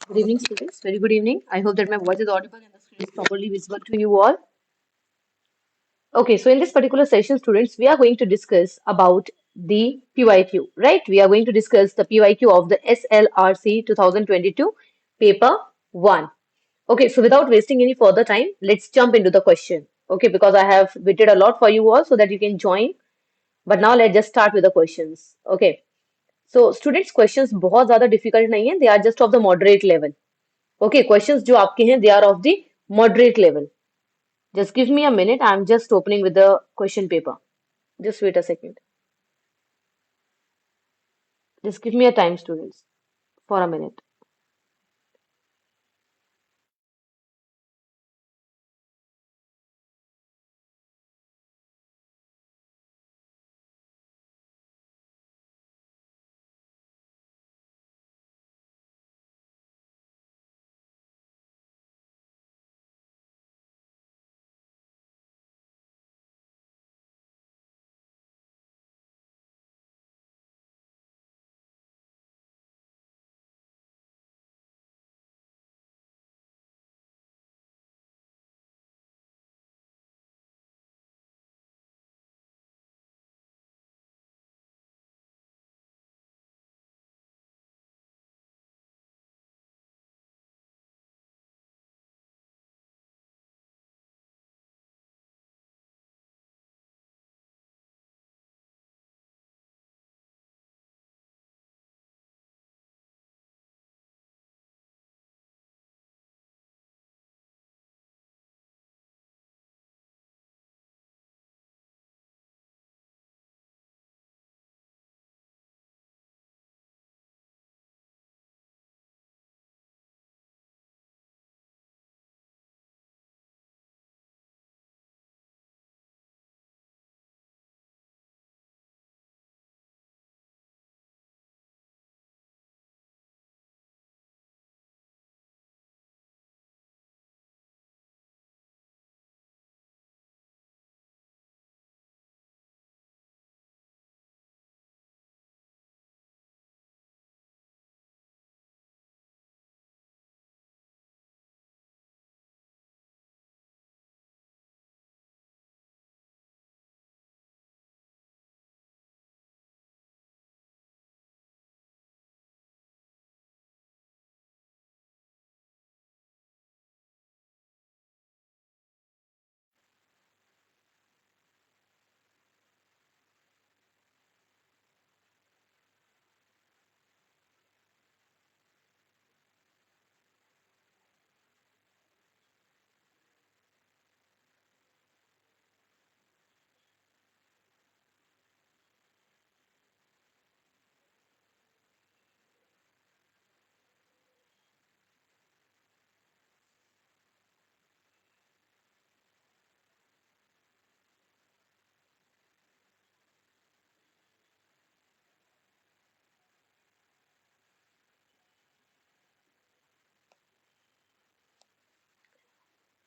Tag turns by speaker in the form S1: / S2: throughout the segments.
S1: Good evening, students. Very good evening. I hope that my voice is audible and the screen is properly visible to you all. Okay, so in this particular session, students, we are going to discuss about the PYQ, right? We are going to discuss the PYQ of the SLRC 2022 paper 1. Okay, so without wasting any further time, let's jump into the question. Okay, because I have waited a lot for you all so that you can join. But now let's just start with the questions. Okay, so students, questions बहुत ज़्यादा difficult नहीं है. They are just of the moderate level. Okay, questions जो आपके हैं, they are of the moderate level. Just give me a minute. I'm just opening with the question paper. Just wait a second. Just give me a time, students, for a minute.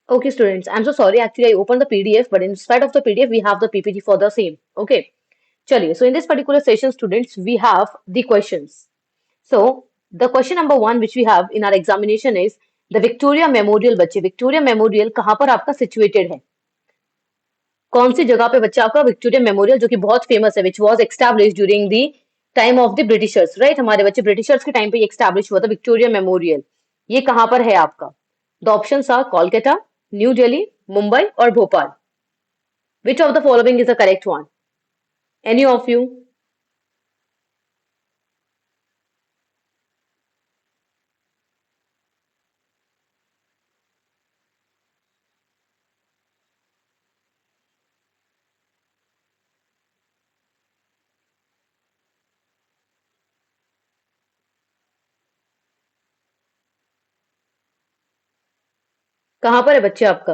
S1: Okay, students, I'm so sorry. Actually, I opened the PDF, but instead of the PDF, we have the PPT for the same. Okay, chaliye. So in this particular session, students, we have the questions. So the question number one, which we have in our examination is the Victoria Memorial बच्चे Victoria Memorial कहाँ पर आपका situated है? कौन सी जगह पे बच्चा आपका विक्टोरिया मेमोरियल जो कि बहुत फेमस है which was establish during the time of the Britishers right हमारे बच्चे ब्रिटिशर्स के टाइम पे एस्टैब्लिश हुआ था विक्टोरिया मेमोरियल ये कहाँ पर है आपका the options are Kolkata New Delhi Mumbai और Bhopal which of the following is the correct one any of you कहाँ पर है बच्चे आपका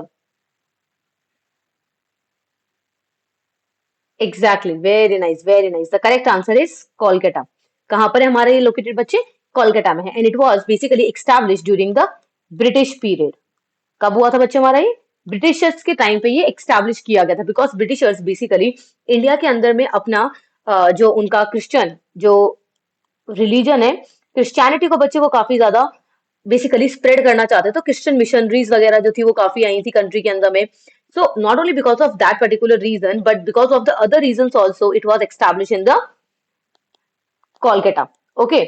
S1: exactly very nice the correct answer is Kolkata कहाँ पर है हमारा ये लोकेटेड बच्चे कोलकाता में है and it was basically establish during the British period कब हुआ था बच्चे हमारा ये ब्रिटिशर्स के टाइम पे ये एक्स्टैब्लिश किया गया था बिकॉज ब्रिटिशर्स बेसिकली इंडिया के अंदर में अपना जो उनका क्रिश्चियन जो रिलीजन है क्रिश्चियनिटी को बच्चे को काफी ज्यादा बेसिकली स्प्रेड करना चाहते थे, तो क्रिश्चियन मिशनरीज वगैरह जो थी वो काफी आई थी कंट्री के अंदर में. So not only because of that particular reason but because of the other reason also it was establish in the Kolkata. Okay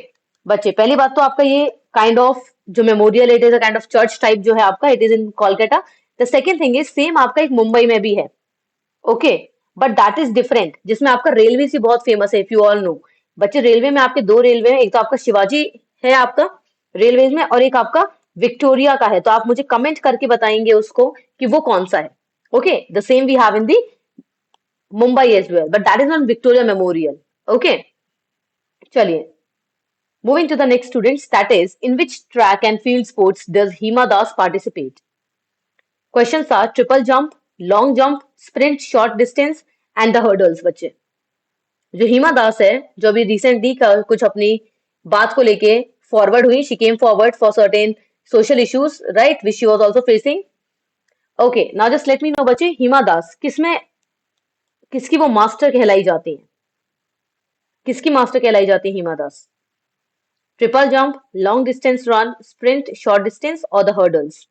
S1: बच्चे, पहली बात तो आपका ये काइंड ऑफ जो memorial, it is a kind of church type जो है आपका, it is in Kolkata. The second thing is same आपका एक मुंबई में भी है. Okay but that is different, जिसमें आपका रेलवे से बहुत फेमस है, इफ यू ऑल नो. बच्चे रेलवे में आपके दो रेलवे हैं, एक तो आपका शिवाजी है आपका रेलवेज में, और एक आपका विक्टोरिया का है. तो आप मुझे कमेंट करके बताएंगे उसको कि वो कौन सा है. Okay the same we have in the Mumbai as well but that is not Victoria memorial. Okay चलिए, moving to the next students, that is in which track and field sports does Hima Das participate? Questions are triple jump, long jump, sprint, short distance and the hurdles. बच्चे, जो हिमा दास है, जो अभी recently कुछ अपनी बात को लेके फॉरवर्ड हुई, she came forward for certain social issues, right, which she was also facing. Okay now just let me no बच्चे, हिमा दास किसमें, किसकी वो मास्टर कहलाई जाती है, किसकी मास्टर कहलाई जाती है Hima Das? Triple jump, long distance run, sprint, short distance और the hurdles.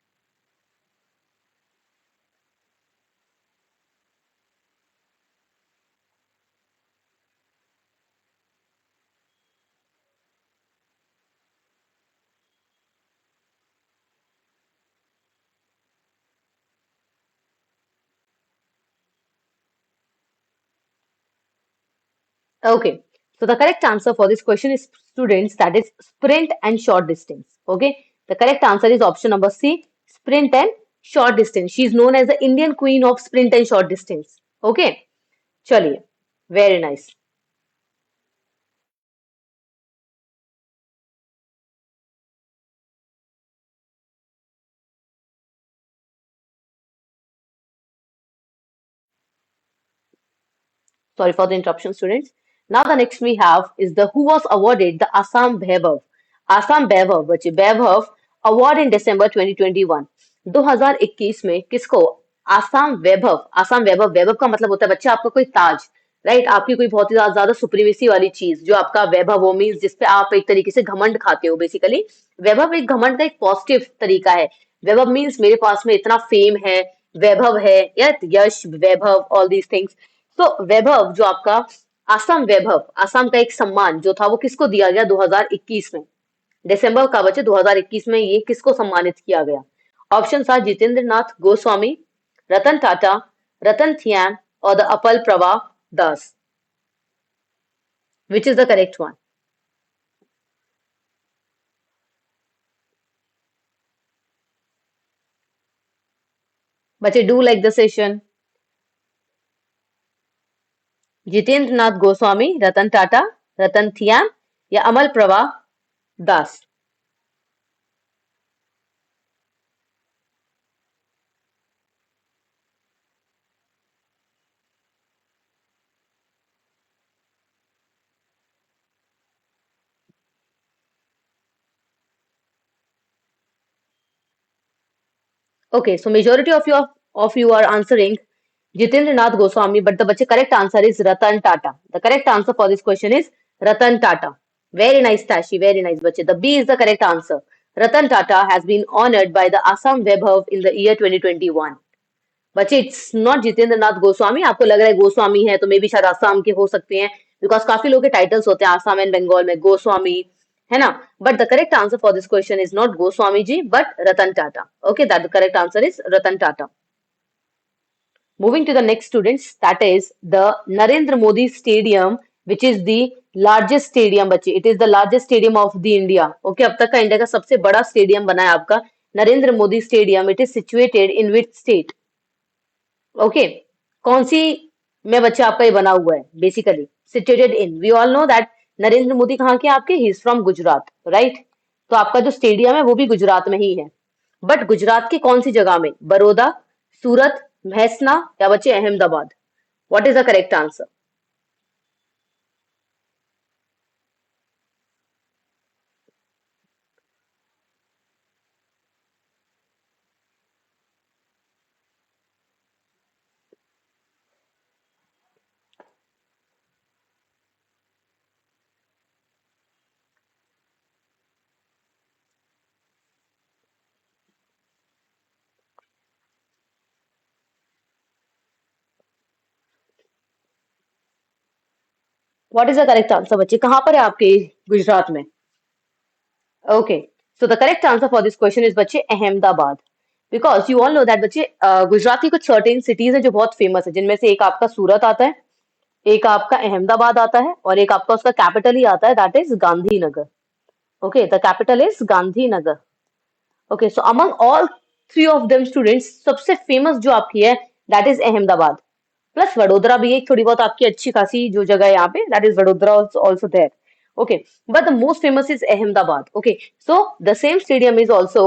S1: Okay, so the correct answer for this question is students, that is sprint and short distance. Okay, the correct answer is option number C, sprint and short distance. She is known as the Indian queen of sprint and short distance. Okay, chaliye, very nice. Sorry for the interruption, students. Now the next we have is the who was awarded the Assam Vaibhav. Assam Vaibhav, बच्चे Vaibhav award in December 2021. 2021 में किसको आसाम वैभव, आसाम वैभव, वैभव का मतलब होता है बच्चे आपका कोई ताज, राइट, आपकी कोई बहुत ही ज्यादा सुप्रीमेसी वाली चीज जो आपका वैभव वो मीन्स जिसपे आप एक तरीके से घमंड खाते हो बेसिकली. वैभव एक घमंड का एक पॉजिटिव तरीका है. वैभव मीन्स मेरे पास में इतना फेम है, वैभव है या यश, वैभव, ऑल दीज थिंग्स. तो वैभव जो आपका आसाम वैभव, आसाम का एक सम्मान जो था वो किसको दिया गया 2021 में, दिसंबर का बच्चे 2021 में ये किसको सम्मानित किया गया? ऑप्शन था जितेंद्र नाथ गोस्वामी, रतन टाटा, रतन थियान और the Amal Prabha Das. Which is the correct one? बच्चे do like the session. Jitendra Nath Goswami, Ratan Tata, Ratan Thiyam या अमल प्रभा दास. Okay, so majority of you are answering Jitendra Nath Goswami, but the bache correct answer is Ratan Tata. The correct answer for this question is Ratan Tata. Very nice, Tashi. Very nice, bache. The B is the correct answer. Ratan Tata has been honored by the Assam Vaibhav in the year 2021. बच्चे it's not Jitendra Nath Goswami. आपको लग रहा है गोस्वामी है तो may be शायद आसाम के हो सकते हैं, बिकॉज काफी लोग के टाइटल्स होते हैं आसाम एंड बंगाल में गोस्वामी, है ना. But the correct answer for this question is not Goswami ji but Ratan Tata. Okay that the correct answer is Ratan Tata. Moving to the next students, that is the Narendra Modi Stadium, which is the largest stadium बच्चे. It is the largest stadium of the India. Okay, अब तक का India का सबसे बड़ा stadium बना है आपका Narendra Modi stadium. It is situated in which state? Okay, कौन सी में बच्चे आपका ये बना हुआ है basically situated in, we all know that Narendra Modi कहाँ के आपके, he is from Gujarat, right. तो आपका जो स्टेडियम है वो भी गुजरात में ही है. बट गुजरात की कौन सी जगह में, बड़ौदा, सूरत, महसना या बच्चे Ahmedabad? What is the correct answer? What is the correct answer बच्चे? कहाँ पर है आपके गुजरात में? Okay, so the correct answer for this question is बच्चे Ahmedabad. Because you all know that बच्चे गुजरात की कुछ सर्टेन सिटीज है जो बहुत फेमस है, जिनमें से एक आपका सूरत आता है, एक आपका अहमदाबाद आता है, और एक आपका उसका कैपिटल ही आता है, that is Gandhinagar. Okay, the capital is Gandhinagar. Okay, so among all three of them students, सबसे फेमस जो आपकी है that is Ahmedabad. Plus Vadodara भी एक थोड़ी बहुत आपकी अच्छी खासी जो जगह है यहाँ पे, that is Vadodara also there. Okay, but the most famous is Ahmedabad. Okay, so the same stadium is also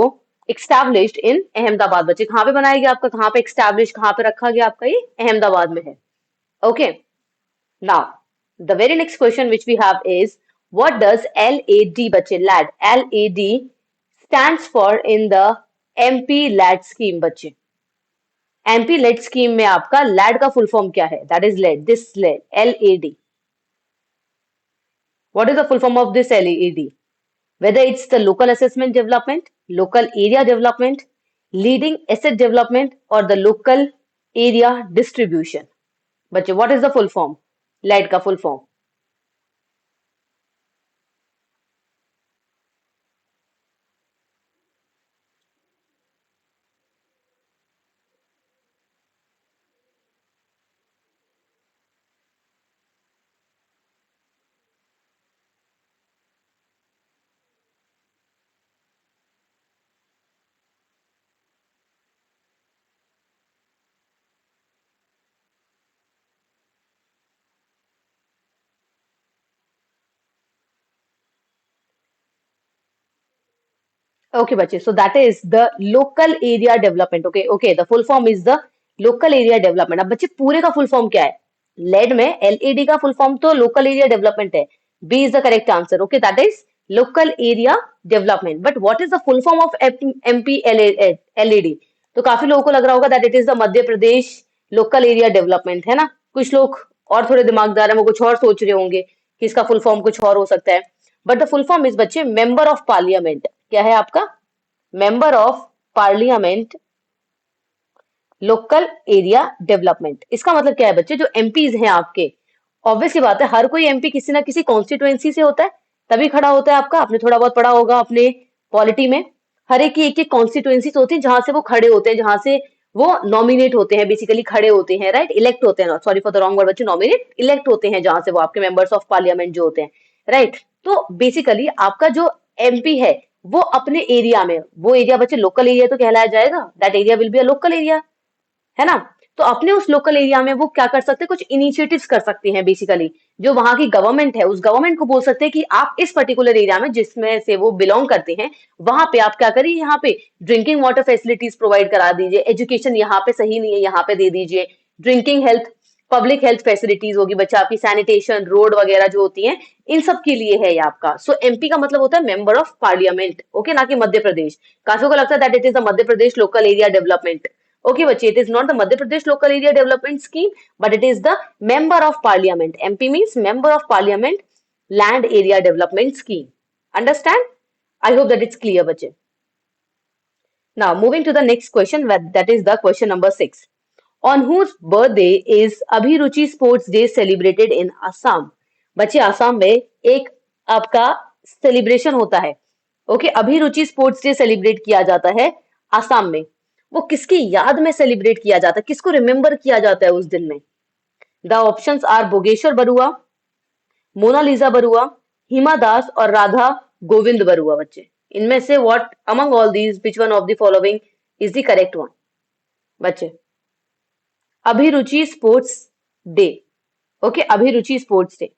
S1: established in Ahmedabad. बच्चे कहाँ पे बनाया गया आपका, कहाँ पे established, कहाँ पे रखा गया आपका, ये अहमदाबाद में है। Okay, now the very next question which we have is, what does LAD बच्चे, LAD, LAD stands for in the MP LAD scheme बच्चे? MP लेड स्कीम में आपका लैड का फुल फॉर्म क्या है? That is LAD, this LAD, LAD। What is the full form of this LAD? Whether it's the local assessment development, local area development, leading asset development, or the local area distribution. बच्चे, what is the full form? लैड का full form. Okay, bache. So that is the local area development. Okay, okay. The full form is the local area development. अब बच्चे पूरे का full form क्या है? Lead में LAD का फुल फॉर्म तो लोकल एरिया डेवलपमेंट है। B is the correct answer. Okay, that is local area development. But what is the full form of MP LAD? तो काफी लोगों को लग रहा होगा that it is the Madhya Pradesh local area development, है ना? कुछ लोग और थोड़े दिमागदार है, वो कुछ और सोच रहे होंगे कि इसका फुल फॉर्म कुछ और हो सकता है। But the full form is बच्चे मेंबर ऑफ पार्लियामेंट। क्या है आपका? Member of parliament local area development. इसका मतलब क्या है बच्चे? जो एमपीज हैं आपके, ऑब्वियसली बात है, हर कोई एमपी किसी ना किसी कॉन्स्टिट्यूएंसी से होता है, तभी खड़ा होता है आपका। आपने थोड़ा बहुत पढ़ा होगा अपने पॉलिटी में, हर एक की एक कॉन्स्टिट्यूएंसी होती है जहां से वो खड़े होते हैं, जहां से वो नॉमिनेट होते हैं, बेसिकली खड़े होते हैं, राइट? इलेक्ट होते हैं, sorry for the wrong word बच्चे, नॉमिनेट, इलेक्ट होते हैं जहां से वो आपके मेंबर्स ऑफ पार्लियामेंट जो होते हैं, राइट? तो बेसिकली आपका जो एमपी है वो अपने एरिया में, वो एरिया बच्चे लोकल एरिया तो कहलाया जाएगा, that area will be a local area, है ना? तो अपने उस लोकल एरिया में वो क्या कर सकते हैं? कुछ इनिशिएटिव्स कर सकते हैं। बेसिकली जो वहां की गवर्नमेंट है, उस गवर्नमेंट को बोल सकते हैं कि आप इस पर्टिकुलर एरिया में जिसमें से वो बिलोंग करते हैं, वहां पे आप क्या करिए, यहाँ पे ड्रिंकिंग वाटर फैसिलिटीज प्रोवाइड करा दीजिए, एजुकेशन यहाँ पे सही नहीं है, यहाँ पे दे दीजिए, drinking health, public health facilities होगी बच्चा, आपकी सैनिटेशन, रोड वगैरह जो होती हैं, इन सब के लिए है ये आपका। सो एमपी का मतलब होता है मेंबर ऑफ पार्लियामेंट। ओके, ना कि मध्य प्रदेश। काफियों को लगता है that it is the Madhya Pradesh local area development. Okay, बच्चे, it is not the Madhya Pradesh Local Area Development Scheme, but it is the Member of Parliament. MP means Member of Parliament Land Area Development Scheme. Understand? I hope that it's clear, बच्चे. Now, moving to the next question, that is the question number 6. On whose birthday is Abhiruchi Sports Day celebrated in Assam? बच्चे, आसाम में एक आपका celebration होता है। Okay, Abhiruchi sports day celebrate किया जाता है आसाम में। वो किसकी याद में सेलिब्रेट किया जाता है, किसको रिमेम्बर किया जाता है उस दिन में? The options are Bhogeshwar Baruah, Monalisa Baruah, Hima Das और राधा गोविंद बरुआ। बच्चे, इनमें से what among all these which one of the following is the correct one? बच्चे, Abhiruchi sports day. Okay, Abhiruchi sports day.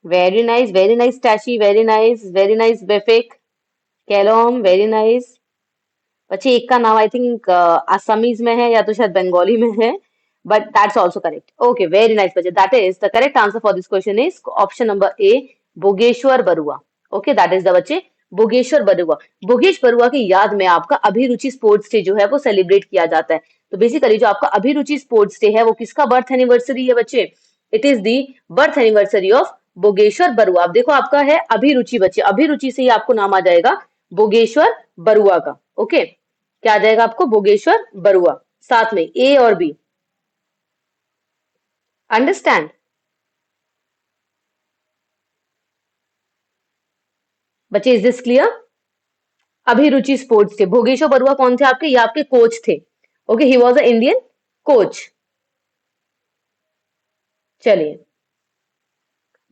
S1: Very nice Tashi, very nice बेफिक, कैलोम, वेरी नाइस। बच्चे, एक का नाम आई थिंक असमीज में है या तो शायद बंगाली में है, but that's also correct. Okay, very nice बच्चे, that is the correct answer for this question is option number A, Bhogeshwar Baruah. Okay, that is the बच्चे भोगेश्वर बरुआ। भोगेश बरुआ की याद में आपका अभिरुचि स्पोर्ट्स डे जो है वो सेलिब्रेट किया जाता है। तो बेसिकली जो आपका अभिरुचि स्पोर्ट्स डे है वो किसका बर्थ एनिवर्सरी है बच्चे? It is the birth anniversary of Bhogeshwar Baruah. अब देखो आपका है अभिरुचि बच्चे, अभिरुचि से ही आपको नाम आ जाएगा बोगेश्वर बरुआ का। ओके, क्या आ जाएगा आपको? बोगेश्वर बरुआ, साथ में ए और बी। अंडरस्टैंड बच्चे? Is this clear? अभिरुचि स्पोर्ट्स थे। भोगेश्वर बरुआ कौन थे आपके? ये आपके कोच थे। Okay, he was a Indian coach. चलिए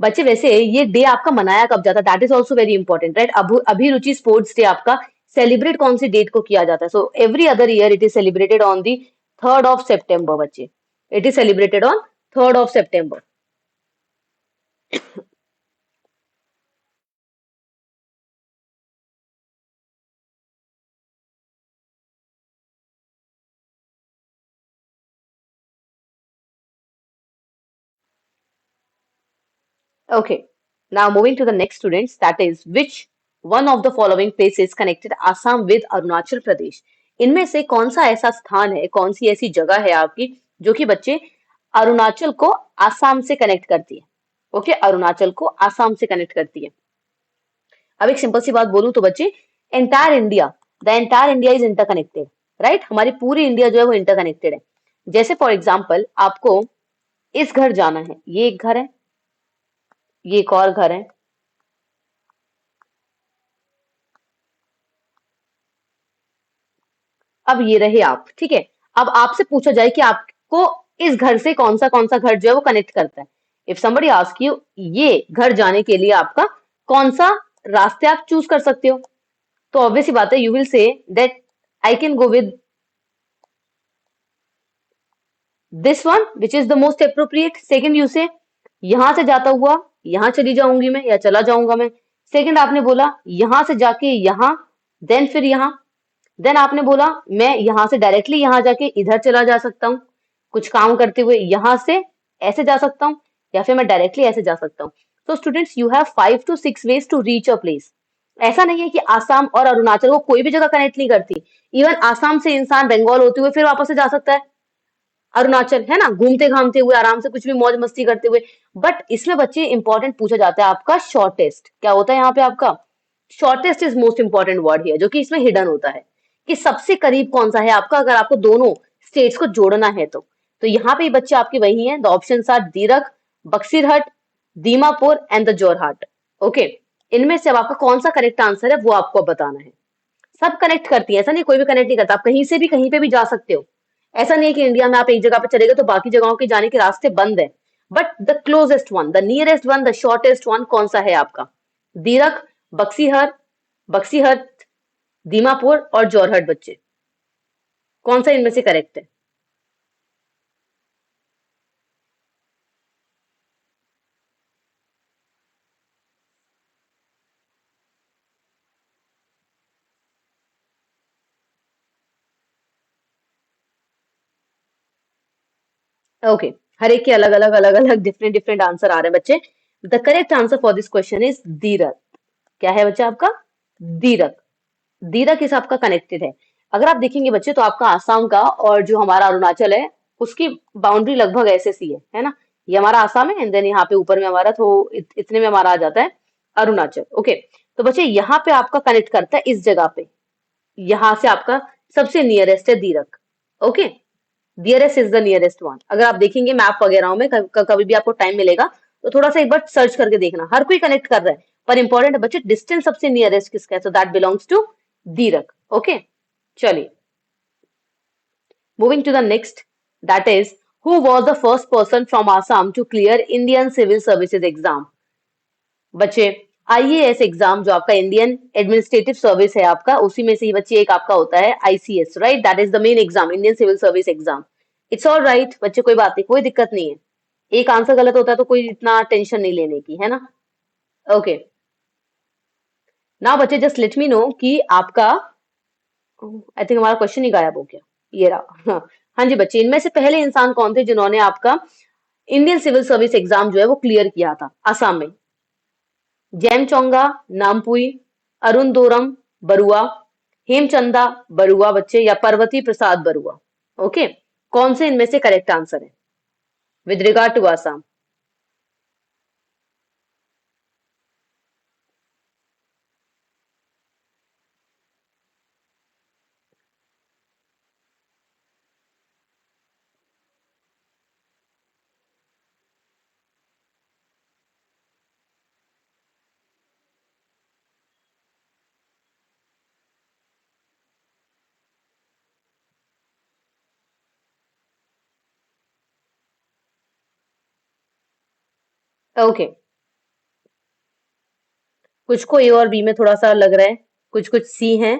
S1: बच्चे, वैसे ये डे आपका मनाया कब जाता है? That is also very important, right? अभिरुचि स्पोर्ट्स डे आपका सेलिब्रेट कौन सी डेट को किया जाता है? So every other year it is celebrated on the 3rd of September बच्चे। It is celebrated on 3rd of September। Okay. Now moving to the next students, that is which one of the following places connected Assam with Arunachal Pradesh? इनमें से कौन सा ऐसा स्थान है, कौन सी ऐसी जगह है आपकी जो कि बच्चे अरुणाचल को आसाम से कनेक्ट करती है? ओके, अरुणाचल को आसाम से कनेक्ट करती है। अब एक सिंपल सी बात बोलूं तो बच्चे, entire India, the entire India is interconnected, right? हमारी पूरी इंडिया जो है वो इंटरकनेक्टेड है। जैसे फॉर एग्जाम्पल आपको इस घर जाना है, ये एक घर है, ये एक और घर है, अब ये रहे आप, ठीक है? अब आपसे पूछा जाए कि आपको इस घर से कौन सा घर जो है वो कनेक्ट करता है। इफ somebody ask you, ये घर जाने के लिए आपका कौन सा रास्ते आप चूज कर सकते हो? तो ऑब्वियस सी बात है, you will say that I can go with this one which is the most appropriate. Second you से यहां से जाता हुआ यहां चली जाऊंगी मैं या चला जाऊंगा मैं। सेकंड आपने बोला यहां से जाके यहां, देन फिर यहां, देन आपने बोला मैं यहां से डायरेक्टली यहां जाके इधर चला जा सकता हूँ, कुछ काम करते हुए यहां से ऐसे जा सकता हूँ, या फिर मैं डायरेक्टली ऐसे जा सकता हूँ। तो students, you have 5 to 6 ways to reach a place. ऐसा नहीं है कि आसाम और अरुणाचल को कोई भी जगह कनेक्ट नहीं करती। इवन आसाम से इंसान बंगाल होते हुए फिर वापस से जा सकता है अरुणाचल, है ना, घूमते घामते हुए आराम से कुछ भी मौज मस्ती करते हुए। बट इसमें बच्चे इंपॉर्टेंट पूछा जाता है आपका शॉर्टेस्ट, क्या होता है यहाँ पे आपका? Shortest is most important word है, जो कि इसमें हिडन होता है कि सबसे करीब कौन सा है आपका, अगर आपको दोनों स्टेट्स को जोड़ना है तो यहाँ पे बच्चे आपके वही हैं। The options are Dirak, Boxirhat, Dimapur and the Jorhat. Okay, इनमें से अब आपका कौन सा करेक्ट आंसर है वो आपको बताना है। सब कनेक्ट करती है, ऐसा नहीं कोई भी कनेक्ट नहीं करता। आप कहीं से भी कहीं पे भी जा सकते हो। ऐसा नहीं है कि इंडिया में आप एक जगह पे चले गए तो बाकी जगहों के जाने के रास्ते बंद है। But the closest one, the nearest one, the shortest one कौन सा है आपका? दीरक, बक्सीहर, बक्सीहट, दीमापुर और जोरहट बच्चे, कौन सा इनमें से करेक्ट है? ओके, हर एक के अलग अलग डिफरेंट डिफरेंट आंसर आ रहे हैं बच्चे। The correct answer for this question is Dirak. क्या है बच्चा आपका? दीरक। दीरक इस आपका कनेक्टेड है। अगर आप देखेंगे बच्चे तो आपका आसाम का और जो हमारा अरुणाचल है उसकी बाउंड्री लगभग ऐसे सी है ना? ये हमारा आसाम है एंड देन यहाँ पे ऊपर में हमारा तो इतने में हमारा आ जाता है अरुणाचल। ओके, तो बच्चे यहाँ पे आपका कनेक्ट करता है इस जगह पे, यहाँ से आपका सबसे नियरेस्ट है Dirak. Okay, nearest is the nearest one. अगर आप देखेंगे मैप वगैरह में कभी भी आपको टाइम मिलेगा तो थोड़ा सा एक बार सर्च करके देखना, हर कोई कनेक्ट कर रहा है पर इंपॉर्टेंट है बच्चे डिस्टेंस सबसे नियरेस्ट किसका है, so that belongs to Dirak. Okay, चलिए moving to the next, that is who was the first person from Assam to clear Indian civil services exam? बच्चे आईएएस एग्जाम जो आपका इंडियन एडमिनिस्ट्रेटिव सर्विस है आपका, उसी में से ही बच्चे एक आपका होता है ICS, right? That is the main exam, Indian civil service exam. It's all right बच्चे, कोई बात नहीं, कोई दिक्कत नहीं है। एक आंसर गलत होता है तो कोई इतना टेंशन नहीं लेने की, है ना? ओके, नाउ बच्चे जस्ट लेट मी नो कि आपका, आई थिंक हमारा क्वेश्चन ही गायब हो गया, ये रहा। हाँ, हाँ जी बच्चे, इनमें से पहले इंसान कौन थे जिन्होंने आपका इंडियन सिविल सर्विस एग्जाम जो है वो क्लियर किया था असम में? जैमचोंगा नामपुई, अरुणदोरम बरुआ, हेमचंदा बरुआ बच्चे, या पार्वती प्रसाद बरुआ? ओके, कौन से इनमें से करेक्ट आंसर है with regard to Assam? Okay, कुछ को ए और बी में थोड़ा सा लग रहा है, कुछ कुछ सी है।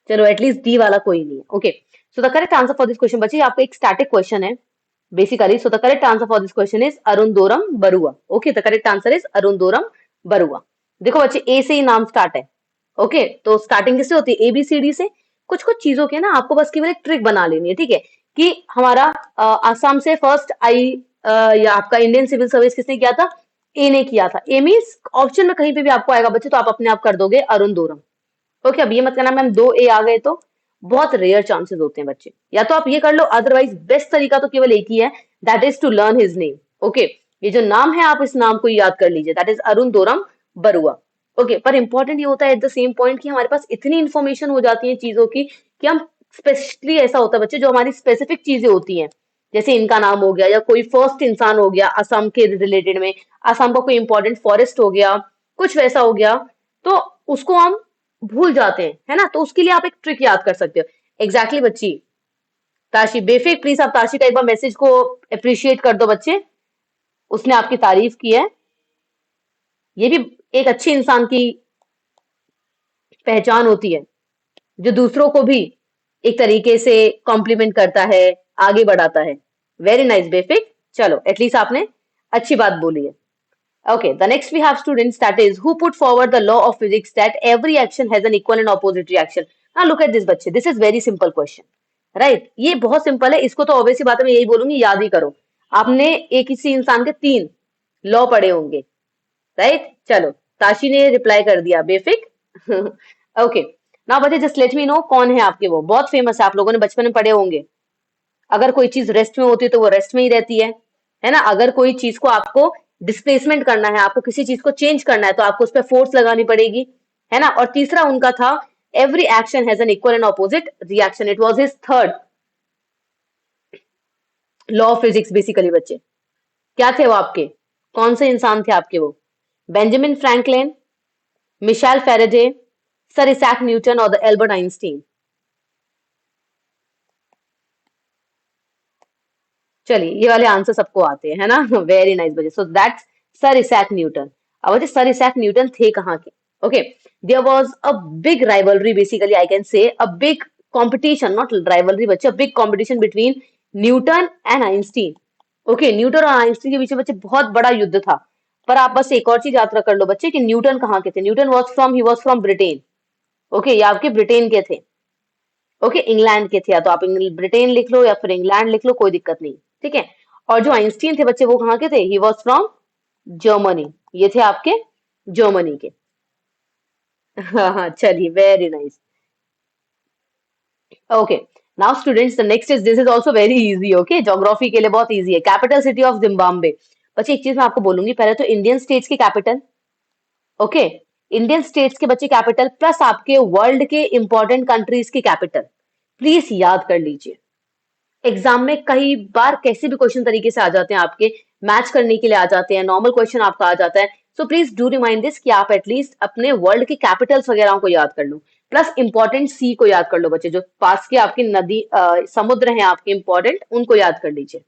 S1: चलो एटलीस्ट डी वाला कोई नहीं है। Okay, so the correct answer for this question बच्चे, आपका एक स्टैटिक क्वेश्चन है basically. So the correct answer for this question is Anundoram Borooah. Okay, the correct answer is Anundoram Borooah. देखो बच्चे, ए से ही नाम स्टार्ट है। ओके, तो स्टार्टिंग किससे होती है? ABCD से। कुछ कुछ चीजों के ना आपको बस केवल एक ट्रिक बना लेनी है, ठीक है? कि हमारा आसाम से फर्स्ट आई या आपका इंडियन सिविल सर्विस किसने किया था? ए ने किया था। ए मीन्स ऑप्शन में कहीं पे भी आपको आएगा बच्चे, तो आप अपने आप कर दोगे अरुणोदरम। ओके, अब ये मत करना मैम 2 A आ गए तो, बहुत रेयर चांसेस होते हैं बच्चे। या तो आप ये कर लो, अदरवाइज बेस्ट तरीका तो केवल एक ही है, that is to learn his name. Okay, ये जो नाम है आप इस नाम को याद कर लीजिए, that is Anundoram Borooah. Okay, पर इंपॉर्टेंट ये होता है एट द सेम पॉइंट कि हमारे पास इतनी इंफॉर्मेशन हो जाती है चीजों की कि हम स्पेशली, ऐसा होता है बच्चे, जो हमारी स्पेसिफिक चीजें होती हैं, जैसे इनका नाम हो गया या कोई फर्स्ट इंसान हो गया असम के रिलेटेड में, असम का कोई इंपॉर्टेंट फॉरेस्ट हो गया, कुछ वैसा हो गया, तो उसको हम भूल जाते हैं, है ना? तो उसके लिए आप एक ट्रिक याद कर सकते हो। एग्जैक्टली बच्ची। ताशी बेफिक, प्लीज आप ताशी का एक बार मैसेज को अप्रिशिएट कर दो बच्चे, उसने आपकी तारीफ की है। ये भी एक अच्छे इंसान की पहचान होती है, जो दूसरों को भी एक तरीके से कॉम्प्लीमेंट करता है, आगे बढ़ाता है। वेरी नाइस बेफिक। चलो एटलीस्ट आपने अच्छी बात बोली है। Okay, the next we have students, that is who put forward the law of physics that every action has an equal and opposite reaction. Now look at this बच्चे, this is very simple question, right? ये बहुत simple है, इसको तो obvious सी बात है, मैं यही बोलूंगी याद ही करो। आपने एक किसी इंसान के 3 लॉ पढ़े होंगे, राइट? चलो, ताशी ने रिप्लाई कर दिया बेफिक। ओके, नाउ बच्चे जस्ट लेट मी नो कौन है आपके वो, बहुत फेमस है, आप लोगों ने बचपन में पढ़े होंगे। अगर कोई चीज रेस्ट में होती है तो वो रेस्ट में ही रहती है ना? अगर कोई चीज को आपको डिस्प्लेसमेंट करना है, आपको किसी चीज को चेंज करना है, तो आपको उस पर फोर्स लगानी पड़ेगी, है ना? और तीसरा उनका था every action has an equal and opposite reaction. It was his third law of physics basically बच्चे। क्या थे वो आपके? कौन से इंसान थे आपके वो? Benjamin Franklin, Michael Faraday, sir Isaac Newton और द एल्बर्ट आइंस्टीन। चलिए, ये वाले आंसर सबको आते हैं, है ना? वेरी नाइस बच्चे। So that's sir Isaac Newton. अब बच्चे, सर इसैक न्यूटन थे कहाँ के? Okay, there was a big rivalry, basically I can say a big competition, not rivalry बच्चे, a big competition between Newton and Einstein. Okay, Newton और Einstein के बीच में बच्चे बहुत बड़ा युद्ध था। पर आप बस एक और चीज याद कर लो बच्चे कि न्यूटन कहाँ के थे। Newton was from Britain. Okay, ये आपके ब्रिटेन के थे। ओके, इंग्लैंड के थे, या तो आप ब्रिटेन लिख लो या फिर इंग्लैंड लिख लो, कोई दिक्कत नहीं, ठीक है? और जो आइंस्टीन थे बच्चे, वो कहाँ के थे? He was from Germany. ये थे आपके जर्मनी के। हाँ हाँ, चलिए, very nice. Okay, now students, the next is, this is also very easy. Okay, geography के लिए बहुत इजी है। Capital city of Zimbabwe. बच्चे एक चीज मैं आपको बोलूंगी, पहले तो इंडियन स्टेट्स की कैपिटल। ओके, इंडियन स्टेट्स के बच्चे कैपिटल प्लस आपके वर्ल्ड के इंपॉर्टेंट कंट्रीज की कैपिटल, प्लीज याद कर लीजिए। एग्जाम में कई बार कैसे भी क्वेश्चन तरीके से आ जाते हैं आपके, मैच करने के लिए आ जाते हैं, नॉर्मल क्वेश्चन आपका आ जाता है। So please do remind this कि आप एटलीस्ट अपने वर्ल्ड के कैपिटल्स वगैरह को याद कर लो, प्लस इंपॉर्टेंट सी को याद कर लो बच्चे, जो पास के आपकी नदी समुद्र हैं आपके इंपॉर्टेंट, उनको याद कर लीजिए।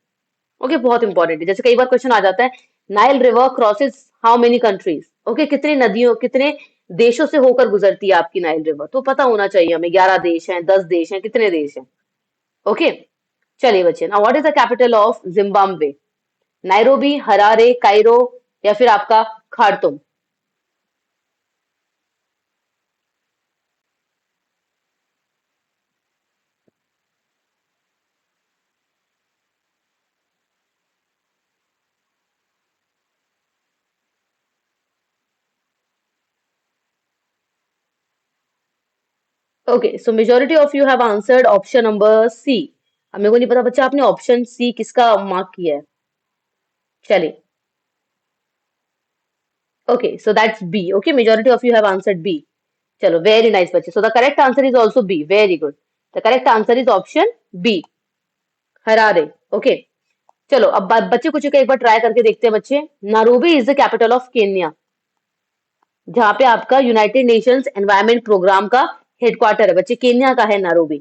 S1: ओके, बहुत इंपॉर्टेंट है। जैसे कई बार क्वेश्चन आ जाता है, Nile river crosses how many countries? Okay, कितने नदियों, कितने देशों से होकर गुजरती है आपकी नाइल रिवर? तो पता होना चाहिए हमें, 11 देश हैं, 10 देश हैं, कितने देश हैं? ओके, चलिए बच्चे, now what is the capital of Zimbabwe? Nairobi, Harare, Cairo, या फिर आपका Khartoum? Okay, so majority of you have answered option number C. अब मेरे को नहीं पता बच्चा आपने ऑप्शन सी किसका मार्क किया है। चलिए, okay, so that's B. Okay, majority of you have answered B. चलो, वेरी नाइस बच्चे। So the correct answer is also B. Very good. The correct answer is option B, Harare. Okay, चलो अब बच्चे कुछ का एक बार ट्राई करके देखते हैं बच्चे। नारोबी is the capital of Kenya, जहाँ पे आपका यूनाइटेड नेशंस एनवायरमेंट प्रोग्राम का हेडक्वार्टर है बच्चे, केन्या का है नारोबी।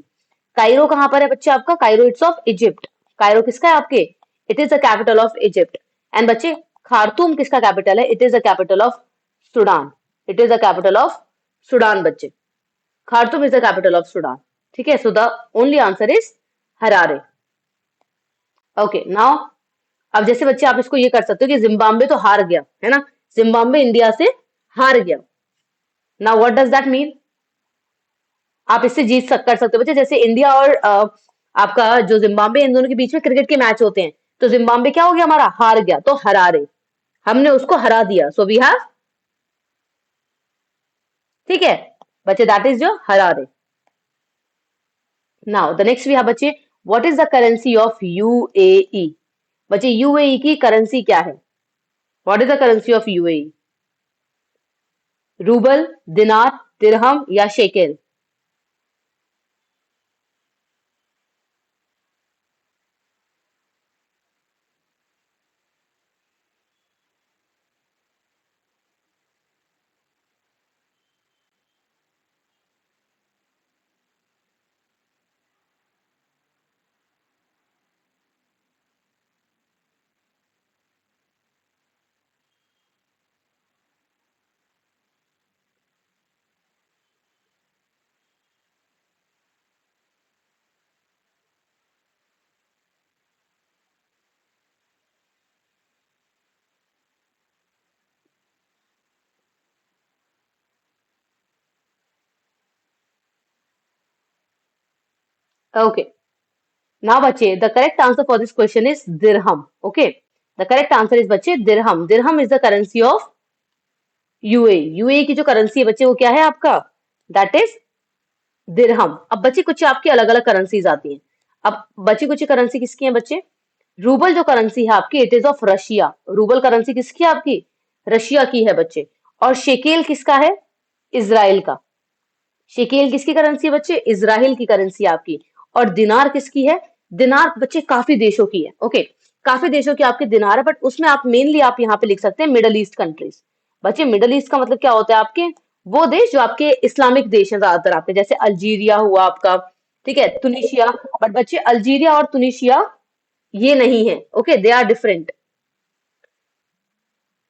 S1: कायरो कहाँ पर है बच्चे आपका? Cairo it's of Egypt. Cairo किसका है आपके? It is the capital of Egypt. And बच्चे, खार्तूम किसका कैपिटल है? It is the capital of Sudan. It is the capital of Sudan बच्चे। Khartoum is the capital of Sudan. ठीक है, so the only answer is Harare. Okay now, अब जैसे बच्चे आप इसको ये कर सकते हो कि जिम्बाब्वे तो हार गया है ना, जिम्बाब्वे इंडिया से हार गया। Now what does that mean? आप इससे कर सकते हो बच्चे, जैसे इंडिया और आपका जो जिम्बाब्वे, इन दोनों के बीच में क्रिकेट के मैच होते हैं, तो जिम्बाब्वे क्या हो गया हमारा? हार गया, तो हरारे, हमने उसको हरा दिया, सो वी हैव, ठीक है बच्चे, दैट इज जो Harare. Now the next we have बच्चे, what is the currency of UAE? बच्चे यूएई की करेंसी क्या है? What is the currency of UAE? Rouble, dinar, dirham या शेकेल? ओके now बच्चे, the correct answer for this question is dirham. Okay, the correct answer is बच्चे dirham. dirham is the currency of UAE. UAE की जो currency है बच्चे, वो क्या है आपका? दैट इज दिरहम। अब बच्चे कुछ आपकी अलग अलग करेंसीज आती हैं। अब बची कुछ करेंसी किसकी है बच्चे? रूबल जो करेंसी है आपकी, it is of Russia. Rouble currency किसकी है आपकी? रशिया की है बच्चे। और शेकेल किसका है? इजराइल का। शेकेल किसकी करेंसी है बच्चे? इजराइल की करेंसी आपकी। और दिनार किसकी है? दिनार बच्चे काफी देशों की है। ओके, काफी देशों की आपकी दिनार है, बट उसमें आप मेनली आप यहाँ पे लिख सकते हैं मिडल ईस्ट कंट्रीज। बच्चे मिडल ईस्ट का मतलब क्या होता है आपके? वो देश जो आपके इस्लामिक देश हैं ज्यादातर आपके, जैसे अल्जीरिया हुआ आपका, ठीक है, तुनिशिया। बट बच्चे अल्जीरिया और तुनिशिया ये नहीं है, ओके, दे आर डिफरेंट।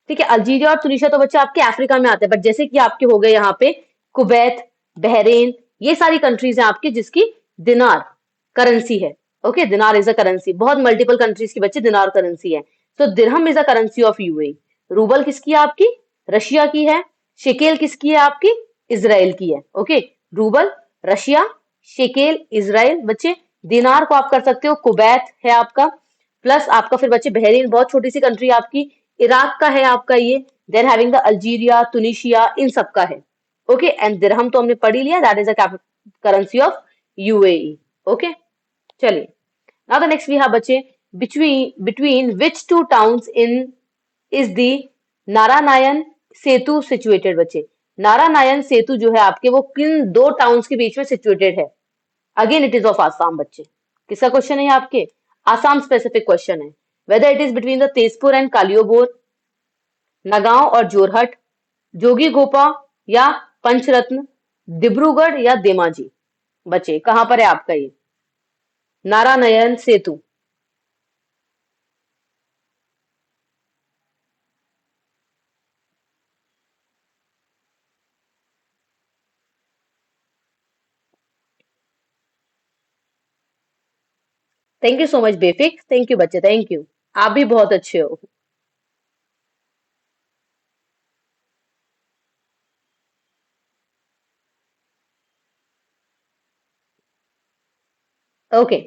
S1: ठीक है, अल्जीरिया और तुनिशिया तो बच्चे आपके अफ्रीका में आते हैं, बट जैसे कि आपके हो गए यहाँ पे कुवैत, बहरीन, ये सारी कंट्रीज हैं आपकी जिसकी दिनार करेंसी है। Okay, dinar is a currency, बहुत मल्टीपल कंट्रीज की बच्चे दिनार करेंसी है। So dirham is a currency of UAE. Rouble किसकी है आपकी? रशिया की है। शेकेल किसकी है आपकी? इजराइल की है। Okay, rouble Russia, shekel Israel बच्चे। दिनार को आप कर सकते हो कुवैत है आपका, प्लस आपका फिर बच्चे बहरीन, बहुत छोटी सी कंट्री आपकी, इराक का है आपका ये, देन हैविंग द अल्जीरिया, तुनिशिया, इन सब का है। ओके, एंड दिरहम तो हमने पढ़ ही लिया, that is the currency of UAE. Okay, चलिए, now the next we have बच्चे, between which two towns in is the Naranarayan Setu situated? बच्चे नारानायन सेतु जो है आपके, वो किन दो टाउन्स के बीच में सिचुएटेड है? Again it is of Assam बच्चे। किसका क्वेश्चन है ये आपके? आसाम स्पेसिफिक क्वेश्चन है। Whether it is between the Tezpur and Kaliabor, Nagaon और जोरहट, जोगी घोपा या पंचरत्न, डिब्रूगढ़ या धेमाजी? बच्चे कहां पर है आपका ये Naranarayan Setu? Thank you so much बेफिक, थैंक यू बच्चे, थैंक यू। आप भी बहुत अच्छे हो। ओके,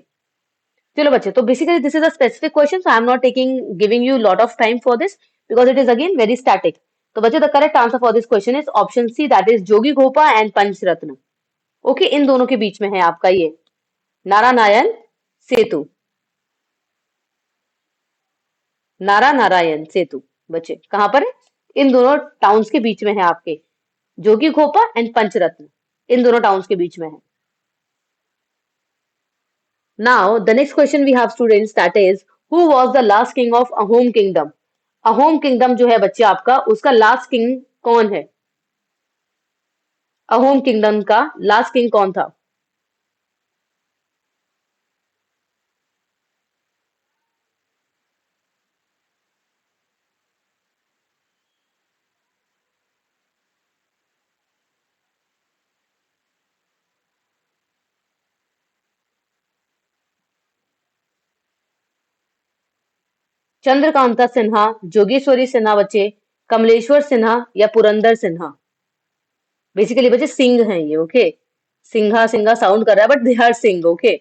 S1: चलो बच्चे, तो basically this is a specific question, so I am not taking giving you lot of time for this because it is again very static. तो बच्चे the correct answer for this question is option C, that is Jogighopa and Pancharatna. Okay, इन दोनों के बीच में है आपका ये नारानायन सेतु। नारायण सेतु बच्चे कहां पर है? इन दोनों टाउन्स के बीच में है आपके, जोगी घोपा एंड पंचरत्न, इन दोनों टाउन्स के बीच में है। Now the next question we have students, that is who was the last king of Ahom kingdom? Ahom kingdom जो है बच्चे आपका, उसका लास्ट किंग कौन है? अहोम किंगडम का लास्ट किंग कौन था? चंद्रकांता सिन्हा, जोगेश्वरी सिन्हा बच्चे, कमलेश्वर सिन्हा या पुरंदर सिन्हा। बेसिकली बच्चे सिंह हैं ये, ओके। सिंहा सिंहा साउंड कर रहा है but they are Singh, okay.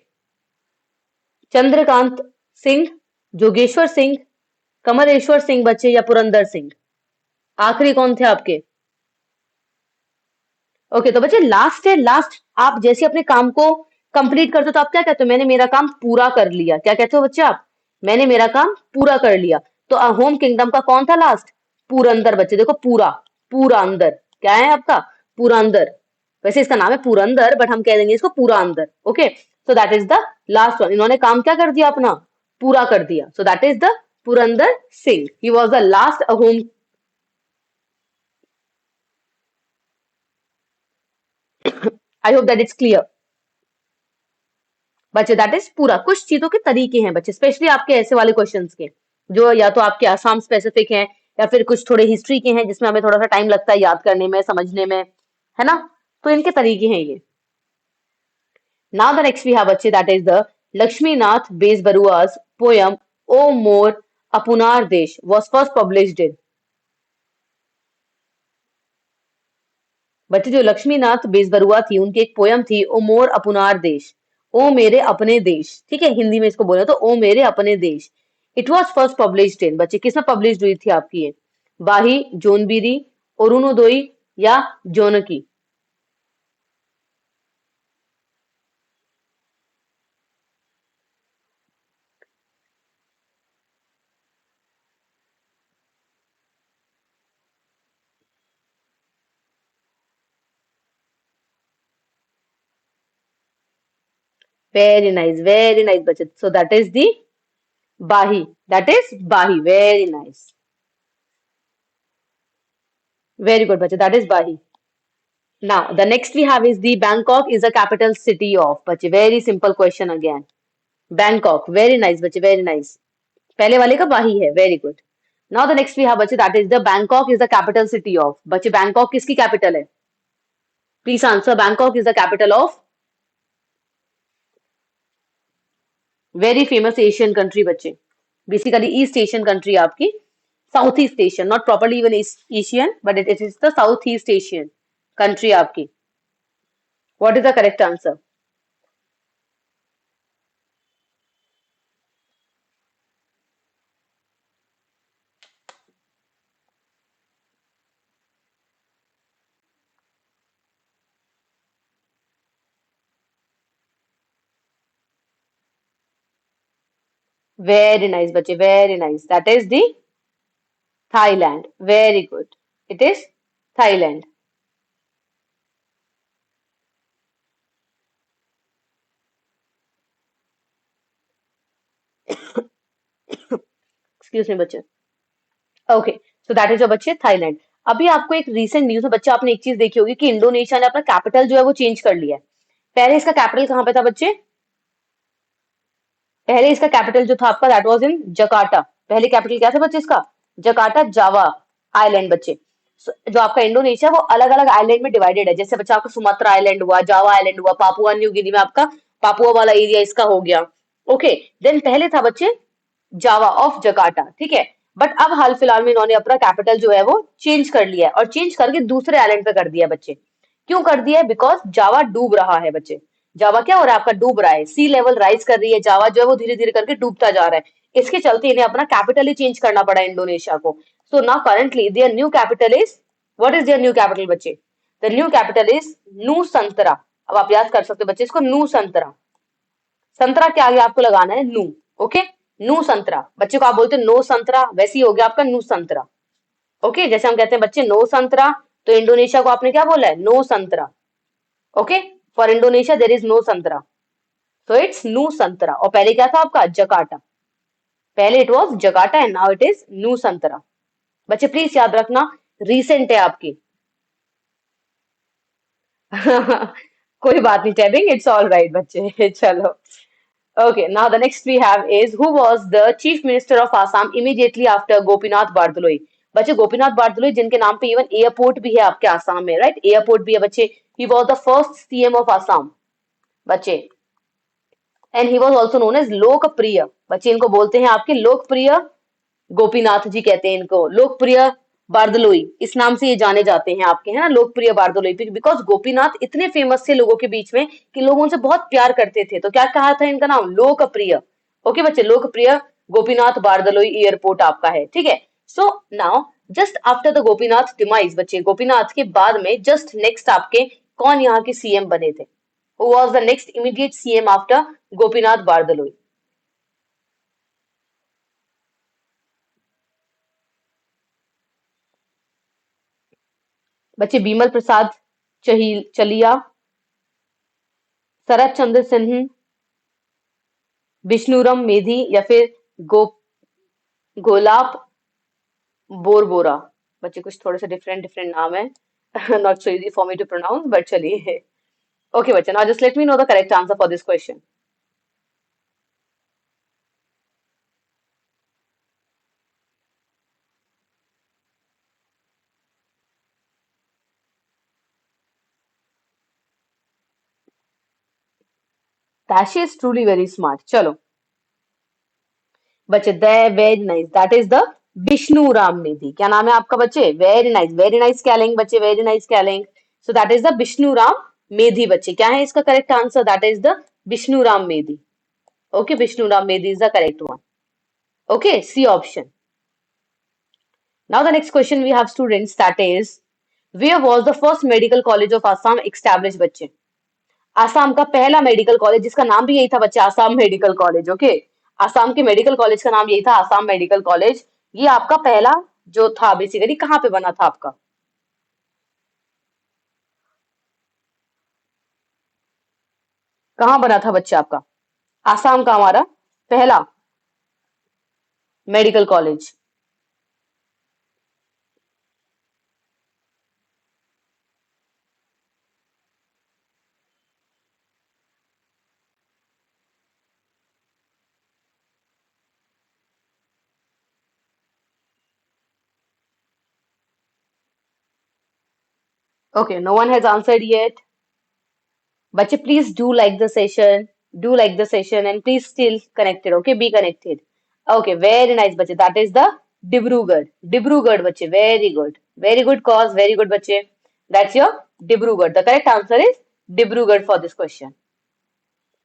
S1: Chandrakant Singh, Jogeshwar Singh, Kamleshwar Singh बच्चे या पुरंदर सिंह। आखिरी कौन थे आपके? ओके, तो बच्चे लास्ट है, लास्ट। आप जैसे अपने काम को कंप्लीट करते हो तो आप क्या कहते हो? मैंने मेरा काम पूरा कर लिया। क्या कहते हो बच्चे आप? मैंने मेरा काम पूरा कर लिया। तो होम किंगडम का कौन था लास्ट? पुरंदर बच्चे। देखो पूरा, पूरा अंदर। क्या है आपका? पूरा अंदर। वैसे इसका नाम है पुरंदर बट हम कह देंगे इसको पूरा अंदर, okay. So that is the last one. इन्होंने काम क्या कर दिया अपना? पूरा कर दिया। सो that is the Purandar Singh. He was the last home. I hope that it's clear बच्चे। दैट इज पूरा। कुछ चीजों के तरीके हैं बच्चे, स्पेशली आपके ऐसे वाले क्वेश्चंस के जो या तो आपके आसाम स्पेसिफिक हैं या फिर कुछ थोड़े हिस्ट्री के हैं जिसमें हमें थोड़ा सा टाइम लगता है याद करने में, समझने में, है ना। तो इनके तरीके हैं ये। Now the next we have बच्चे, that is the Lakshminath Bezbaroa's poem O Mor Apunar Desh was first published in। बच्चे जो लक्ष्मीनाथ बेजबरुआ थी उनकी एक पोयम थी ओ मोर अपुनार देश, ओ मेरे अपने देश, ठीक है। हिंदी में इसको बोले तो ओ मेरे अपने देश। It was first published in. बच्चे किसमें पब्लिश हुई थी आपकी ये? बाही, जोनबीरी, अरुणोदय या जोनकी। वेरी नाइस बच्चे। सो दैट इज दी बाही। दैट इज बाही। वेरी नाइस, वेरी गुड बच्चे, दैट इज बाही। Now, the next we have is the Bangkok is the capital city of। बच्चे very simple question again। Bangkok, very nice बच्चे, very nice। पहले वाले का बाही है, very good। Now the next we have बच्चे, that is the Bangkok is the capital city of। बच्चे Bangkok किसकी capital है? Please answer। Bangkok is the capital of very famous Asian country बच्चे। Basically East Asian country आपकी, Southeast Asian, not properly even East Asian, but it is the Southeast Asian country आपकी। What is the correct answer? Very nice बच्चे, very nice। That is the Thailand। Very good। It is Thailand। Excuse me बच्चे। Okay, so that is your बच्चे Thailand. अभी आपको एक recent news है बच्चे, आपने एक चीज देखी होगी कि इंडोनेशिया ने अपना कैपिटल जो है वो चेंज कर लिया है। पहले इसका कैपिटल कहाँ पे था बच्चे? पहले इसका कैपिटल जो था आपका दैट वाज इन जकार्ता। पहले कैपिटल क्या था बच्चे इसका? जकार्ता, जावा आइलैंड बच्चे। जो आपका इंडोनेशिया वो अलग अलग आइलैंड में डिवाइडेड है। जैसे बच्चा आपका सुमात्रा आइलैंड हुआ, जावा आइलैंड हुआ, पापुआ न्यू गिनी में आपका पापुआ वाला एरिया इसका हो गया, ओके। देन पहले था बच्चे जावा ऑफ जकार्ता, ठीक है। बट अब हाल फिलहाल में इन्होंने अपना कैपिटल जो है वो चेंज कर लिया है और चेंज करके दूसरे आइलैंड पे कर दिया बच्चे। क्यों कर दिया है? बिकॉज जावा डूब रहा है बच्चे। जावा क्या हो रहा है आपका? डूब रहा है। सी लेवल राइज कर रही है, जावा जो है वो धीरे धीरे करके डूबता जा रहा है। इसके चलते इन्हें अपना कैपिटल ही चेंज करना पड़ा इंडोनेशिया को। So now currently their new capital is, what is their new capital बच्चे? द न्यू कैपिटल इज नू संतरा। अब आप याद कर सकते हो बच्चे इसको, नू संतरा। संतरा के आगे आपको लगाना है नू, ओके। नू संतरा। बच्चे को आप बोलते हैं नो संतरा, वैसे ही हो गया आपका नू संतरा, ओके। जैसे हम कहते हैं बच्चे नो संतरा, तो इंडोनेशिया को आपने क्या बोला है? Nusantara, okay. For Indonesia there is Nusantara, so it's नू संतरा। और पहले क्या था आपका? जकार्ता। पहले it was Jakarta and now it is नू संतरा। बच्चे प्लीज याद रखना, रिसेंट है आपकी। कोई बात नहीं टेबिंग, इट्स ऑल राइट बच्चे। चलो, okay, now the next we have is who was the chief minister of Assam immediately after Gopinath बारदुलई। बच्चे गोपीनाथ बारदुलई जिनके नाम पे इवन एयरपोर्ट भी है आपके आसाम में, राइट? एयरपोर्ट भी है बच्चे। he was the first CM of Assam बच्चे। And he was also known as Lokpriya. बच्चे इनको बोलते हैं आपके लोकप्रिय गोपीनाथ जी कहते हैं इनको, लोकप्रिय बारदलोई इस नाम से ये जाने जाते हैं आपके, है ना, लोकप्रिय बारदलोई, बिकॉज गोपीनाथ इतने फेमस थे लोगों के बीच में कि लोग उनसे बहुत प्यार करते थे, तो क्या कहा था इनका नाम, लोकप्रिय। ओके बच्चे, लोकप्रिय गोपीनाथ बारदलोई एयरपोर्ट आपका है, ठीक है। So now just after the Gopinath demise, बच्चे गोपीनाथ के बाद में जस्ट नेक्स्ट आपके कौन यहाँ के सीएम बने थे, who was the next immediate CM after Gopinath Bordoloi? बच्चे बीमल प्रसाद चलिया, शरद चंद्र सिन्हा, विष्णुरम मेधी, या फिर गो गोलाब बोरबोरा। बच्चे कुछ थोड़े से डिफरेंट डिफरेंट नाम है, not so easy for me to pronounce, but चलिए। ओके बच्चे, now just let me know the correct answer for this question. Tashi is truly very smart. चलो बच्चे, the very nice, that is the Bishnu Ram Medhi. क्या नाम है आपका बच्चे? Very nice, very nice, क्या लेंगे बच्चे, वेरी नाइस, क्या लेंगे? So that is the Bishnu Ram Medhi बच्चे। क्या है इसका correct answer? That is the Bishnu Ram Medhi. Okay, Bishnu Ram Medhi is the correct one. Okay, C option. Now the next question we have students, that is, where was the first medical college of Assam established बच्चे? आसाम का पहला medical college, जिसका नाम भी यही था बच्चे, Assam medical college. Okay, Assam के मेडिकल कॉलेज का नाम यही था, आसाम मेडिकल कॉलेज। ये आपका पहला जो था बेसिकली, कहाँ पे बना था आपका? कहाँ बना था बच्चे आपका? आसाम का हमारा पहला medical college. Okay, no one has answered yet. बच्चे please do like the session, do like the session and please still connected, okay, be connected. Okay, very nice बच्चे, that is the Dibrugarh. Dibrugarh बच्चे, very good cause, very good बच्चे, that's your Dibrugarh. The correct answer is Dibrugarh for this question.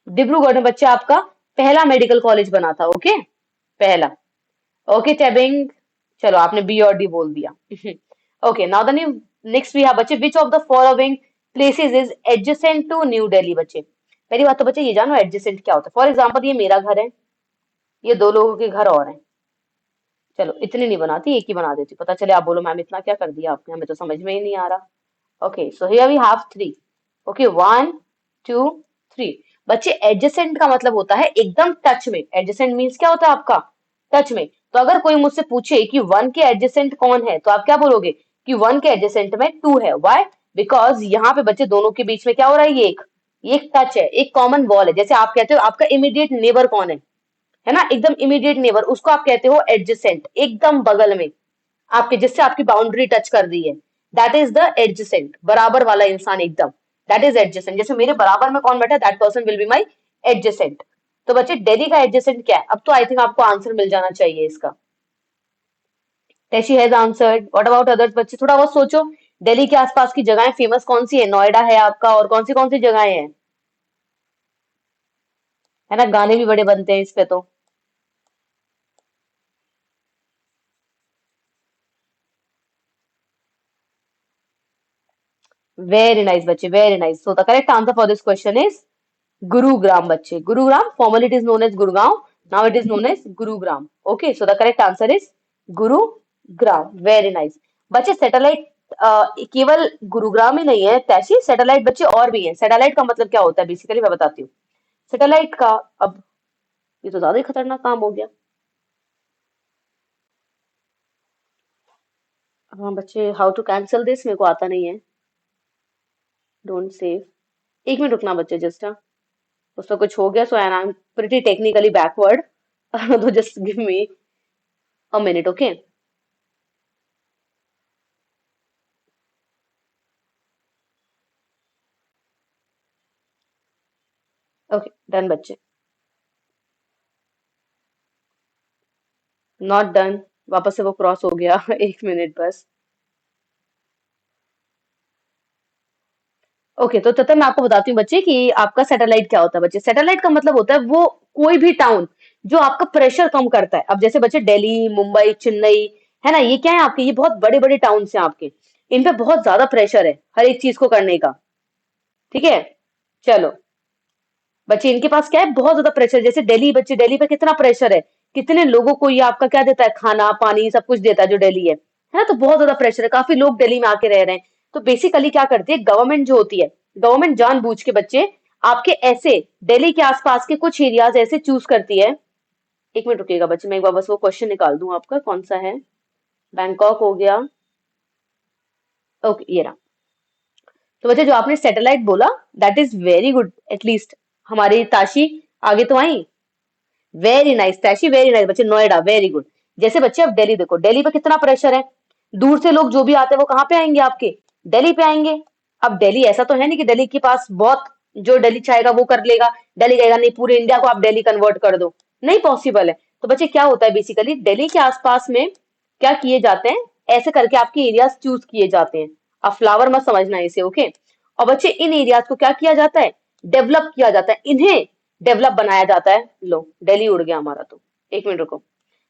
S1: Dibrugarh में बच्चे आपका पहला medical college बना था, okay, पहला। ओके टेबिंग, चलो आपने बी और डी बोल दिया। Okay, now the new next we have बच्चे, which of the following places is adjacent to New Delhi बच्चे? पहली बात तो बच्चे ये जानो एडजेसेंट क्या होता है। फॉर एग्जांपल ये मेरा घर है, ये दो लोगों के घर और हैं, चलो इतने नहीं बनाती, एक ही बना देती, पता चले आप बोलो मैम इतना क्या कर दिया आपने, हमें तो समझ में ही नहीं आ रहा। Okay, so here we have three. Okay, one, two, three. बच्चे एडजेसेंट का मतलब होता है एकदम टच में। एडजेसेंट मीन्स क्या होता है आपका? टच में। तो अगर कोई मुझसे पूछे कि वन के एडजेसेंट कौन है, तो आप क्या बोलोगे कि वन के एडजेसेंट में टू है। व्हाई? बिकॉज यहाँ पे बच्चे दोनों के बीच में क्या हो रहा है, ये एक टच है, एक कॉमन वॉल है। जैसे आप कहते हो आपका इमीडिएट नेबर कौन है ना, एकदम इमीडिएट नेबर, उसको आप कहते हो एडजेसेंट, एकदम बगल में आपके, जिससे आपकी बाउंड्री टच कर दी है, दैट इज द एडजेसेंट, बराबर वाला इंसान एकदम, दैट इज एडजेसेंट। जैसे मेरे बराबर में कौन बैठा है, that person will be my adjacent. तो बच्चे दिल्ली का एडजेसेंट क्या है? अब तो आई थिंक आपको आंसर मिल जाना चाहिए इसका। Tashi has answered, what about others? बच्चे थोड़ा बहुत सोचो, दिल्ली के आसपास की जगहें फेमस कौन सी है? नोएडा है आपका, और कौन सी जगहें हैं, है ना, गाने भी बड़े बनते हैं इस पे तो। वेरी नाइस बच्चे, very nice. So the correct answer for this question is Gurugram बच्चे, Gurugram, formerly it is known as Gurgaon, now it is known as Gurugram. Okay, so the correct answer is Gurugram. Very nice. बच्चे satellite केवल गुरुग्राम ही नहीं है, तैसी satellite बच्चे और भी हैं। सैटेलाइट का मतलब क्या होता है बेसिकली मैं बताती हूँ। सैटेलाइट का, अब ये तो ज्यादा ही खतरनाक काम हो गया। हाँ बच्चे, हाउ टू कैंसिल दिस मेरे को आता नहीं है। डोंट सेव, एक मिनट रुकना बच्चे, जस्ट उसमें कुछ हो गया, so and I am pretty technically backward, तो just give me a minute, okay. Okay done बच्चे, नॉट डन। वापस से वो क्रॉस हो गया। 1 मिनट बस। ओके, तो तब तक मैं आपको बताती हूँ बच्चे कि आपका सैटेलाइट क्या होता है। बच्चे, सैटेलाइट का मतलब होता है वो कोई भी टाउन जो आपका प्रेशर कम करता है। अब जैसे बच्चे दिल्ली, मुंबई, चेन्नई, है ना, ये क्या है आपके, ये बहुत बड़े बड़े टाउन हैं आपके। इन पे बहुत ज्यादा प्रेशर है हर एक चीज को करने का। ठीक है, चलो बच्चे, इनके पास क्या है, बहुत ज्यादा प्रेशर। जैसे दिल्ली, बच्चे दिल्ली पे कितना प्रेशर है, कितने लोगों को ये आपका क्या देता है, खाना पानी सब कुछ देता है जो दिल्ली है ना। तो बहुत ज्यादा प्रेशर है, काफी लोग दिल्ली में आके रह रहे हैं। तो बेसिकली क्या करती है गवर्नमेंट जो होती है, गवर्नमेंट जानबूझ के बच्चे आपके ऐसे दिल्ली के आसपास के कुछ एरियाज ऐसे चूज करती है। 1 मिनट रुकिएगा बच्चे, मैं एक बार बस वो क्वेश्चन निकाल दूं आपका, कौन सा है। बैंकॉक हो गया। ओके, ये रहा। तो बच्चे जो आपने सैटेलाइट बोला, that is very good. At least हमारी ताशी आगे तो आई। वेरी नाइस तैशी, वेरी नाइस बच्चे। Noida, very good. जैसे बच्चे अब दिल्ली देखो, दिल्ली पे कितना प्रेशर है। दूर से लोग जो भी आते हैं वो कहाँ पे आएंगे आपके, दिल्ली पे आएंगे। अब दिल्ली ऐसा तो है नहीं कि दिल्ली के पास बहुत, जो दिल्ली चाहेगा वो कर लेगा। दिल्ली कहेगा नहीं पूरे इंडिया को आप दिल्ली कन्वर्ट कर दो, नहीं पॉसिबल है। तो बच्चे क्या होता है बेसिकली, दिल्ली के आसपास में क्या किए जाते हैं, ऐसे करके आपके एरियाज चूज किए जाते हैं। अब फ्लावर मत समझना इसे, ओके। और बच्चे इन एरियाज को क्या किया जाता है, डेवलप किया जाता है, इन्हें डेवलप बनाया जाता है। लो दिल्ली उड़ गया हमारा तो। 1 मिनट रुको।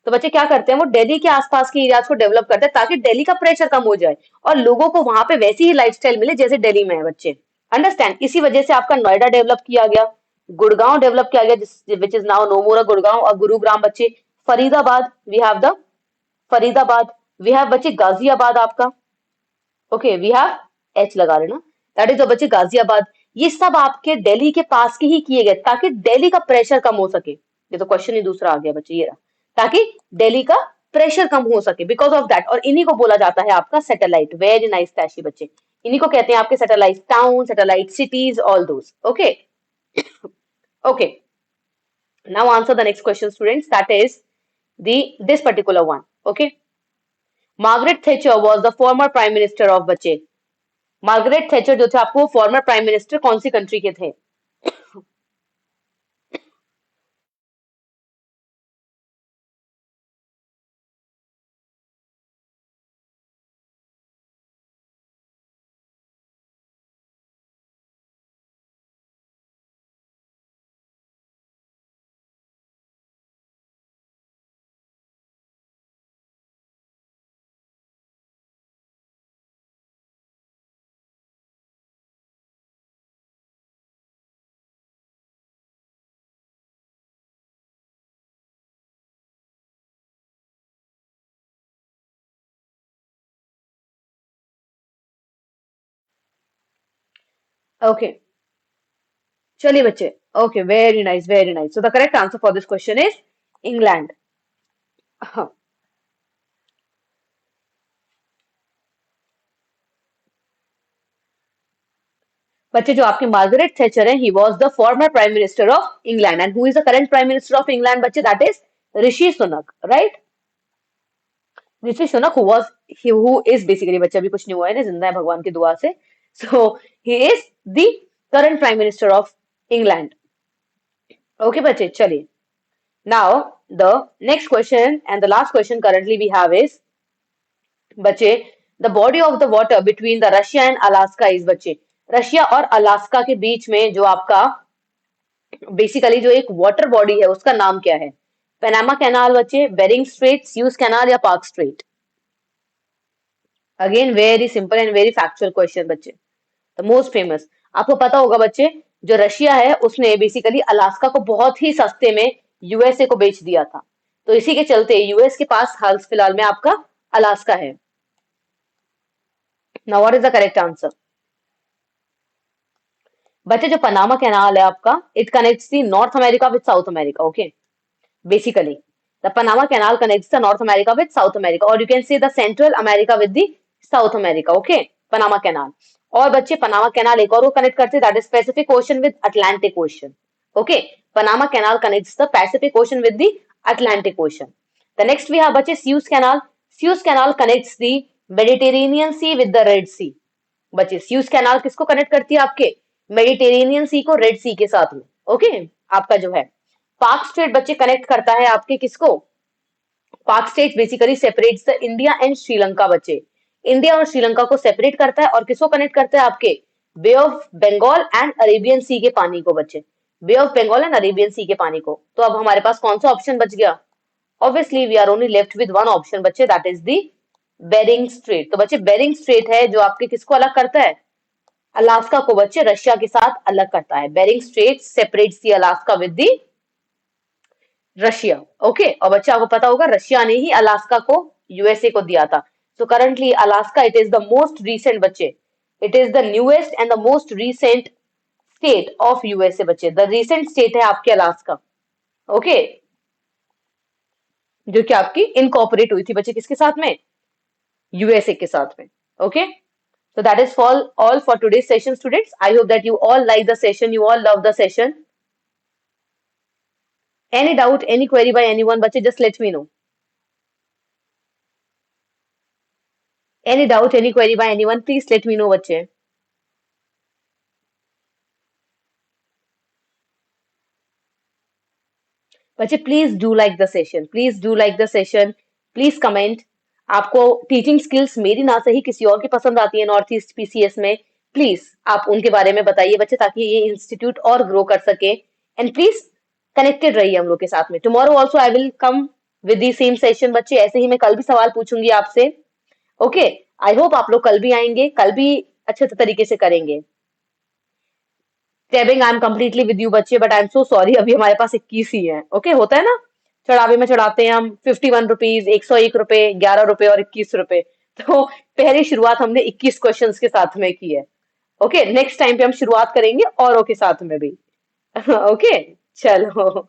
S1: तो बच्चे क्या करते हैं, वो दिल्ली के आसपास के एरियाज को डेवलप करते हैं ताकि दिल्ली का प्रेशर कम हो जाए और लोगों को वहां पे वैसी ही लाइफस्टाइल मिले जैसे दिल्ली में है बच्चे। अंडरस्टैंड, इसी वजह से आपका नोएडा डेवलप किया गया, गुड़गांव डेवलप किया गया, which is now no more Gurgaon, और गुरुग्राम बच्चे। Faridabad, we have the Faridabad, we have बच्चे गाजियाबाद आपका। ओके, वी हैव एच लगा लेना, दैट इज बच्चे गाजियाबाद। ये सब आपके दिल्ली के पास के ही किए गए ताकि दिल्ली का प्रेशर कम हो सके। ये तो क्वेश्चन ही दूसरा आ गया बच्चे, ये रहा, ताकि दिल्ली का प्रेशर कम हो सके, बिकॉज ऑफ दैट। और इन्हीं को बोला जाता है आपका सैटेलाइट। वेरी नाइस टैशी बच्चे, इन्हीं को कहते हैं आपके satellite town, satellite cities, all those. Okay, okay, now answer the next question students, that is the this particular one. Okay, Margaret thatched was the former prime minister of बच्चे। Margaret thatched जो थे आपको farmer prime minister कौन सी country के थे। Okay, चलिए बच्चे। Okay, very nice, very nice. So the correct answer for this question is England. हाँ, बच्चे जो आपके मार्गरेट थेचर है, he was the former prime minister of England, and who is the current prime minister of England बच्चे, that is Rishi Sunak, right. Rishi Sunak who is basically, बच्चे अभी कुछ नहीं हुआ है ना, जिंदा है भगवान की दुआ से। So he is the current prime minister of England. Okay बच्चे, चलिए। Now the next question and the last question currently we have is बच्चे, the body of the water between the Russia and Alaska is बच्चे। Russia और Alaska के बीच में जो आपका बेसिकली जो एक वाटर बॉडी है उसका नाम क्या है। पनामा कैनाल बच्चे, बेरिंग स्ट्रेट, स्यूज कैनाल, या park straight. Again very simple and very factual question बच्चे, द मोस्ट फेमस। आपको पता होगा बच्चे, जो रशिया है उसने बेसिकली अलास्का को बहुत ही सस्ते में यूएसए को बेच दिया था। तो इसी के चलते यूएस के पास हाल फिलहाल में आपका अलास्का है। Now what is the correct answer. बच्चे जो पनामा कैनाल है आपका, it connects the north America with south America. Okay, basically the Panama Canal connects the North America with South America, or you can say the Central America with the South America. Okay, Panama Canal। और बच्चे Panama canal एक और वो connect करते हैं, that is Pacific ocean with Atlantic ocean. Okay, Panama canal connects the Pacific ocean with the Atlantic ocean. The next we have बच्चे Suez canal. Suez canal connects the Mediterranean sea with the red sea. बच्चे Suez canal किसको connect करती है, आपके Mediterranean सी को red सी के साथ में। ओके, आपका जो है पार्क स्ट्रेट बच्चे कनेक्ट करता है आपके किसको, पाक state basically separates the India and Sri Lanka बच्चे। इंडिया और श्रीलंका को सेपरेट करता है और किसको कनेक्ट करता है? आपके बे ऑफ बंगाल एंड अरेबियन सी के पानी को बच्चे। बे ऑफ बंगाल एंड अरेबियन सी के पानी को। तो अब हमारे पास कौन सा ऑप्शन बच गया? Obviously we are only left with one option बच्चे, that is the Bering strait. तो बच्चे बेरिंग स्ट्रेट है जो आपके किसको अलग करता है? अलास्का को बच्चे रशिया के साथ अलग करता है। Bering strait separates the Alaska with the Russia. Okay, और बच्चा आपको पता होगा रशिया ने ही अलास्का को यूएसए को दिया था। So currently Alaska it is the most recent बच्चे, it is the newest and the most recent state of USA बच्चे। द रीसेंट स्टेट है आपके अलास्का। ओके, जो कि आपकी इनकॉर्पोरेट हुई थी बच्चे किसके साथ में? यूएसए के साथ में। Okay, so that is all for today's session students. I hope that you all like the session, you all love the session. Any doubt, any query by anyone बच्चे, just let me know. Any doubt, any query by anyone, please let me know बच्चे। बच्चे please do like the session, please do like the session, please comment. आपको teaching skills मेरी ना सही किसी और की पसंद आती है नॉर्थ ईस्ट पीसीएस में, प्लीज आप उनके बारे में बताइए बच्चे, ताकि ये इंस्टीट्यूट और ग्रो कर सके। एंड प्लीज कनेक्टेड रहिए हम लोग के साथ में। Tomorrow also I will come with the same session बच्चे, ऐसे ही मैं कल भी सवाल पूछूंगी आपसे। ओके, आई होप आप लोग कल भी आएंगे, कल भी अच्छे तरीके से करेंगे। टेबिंग I am completely with you बच्चे, but I am so sorry अभी हमारे पास 21 ही है। ओके, होता है ना, चढ़ावे में चढ़ाते हैं हम 51 रुपीज, 101 रुपए, 11 रुपए और 21 रुपए। तो पहली शुरुआत हमने 21 क्वेश्चंस के साथ में की है। ओके, नेक्स्ट टाइम पे हम शुरुआत करेंगे औरों के साथ में भी। ओके, चलो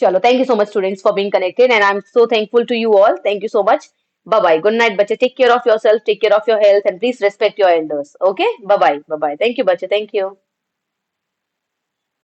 S1: चलो, thank you so much students for being connected and I am so thankful to you all. Thank you so much. Bye bye, good night बच्चे, take care of your self, take care of your health and please respect your elders. Okay, bye bye, bye bye, thank you बच्चे, thank you.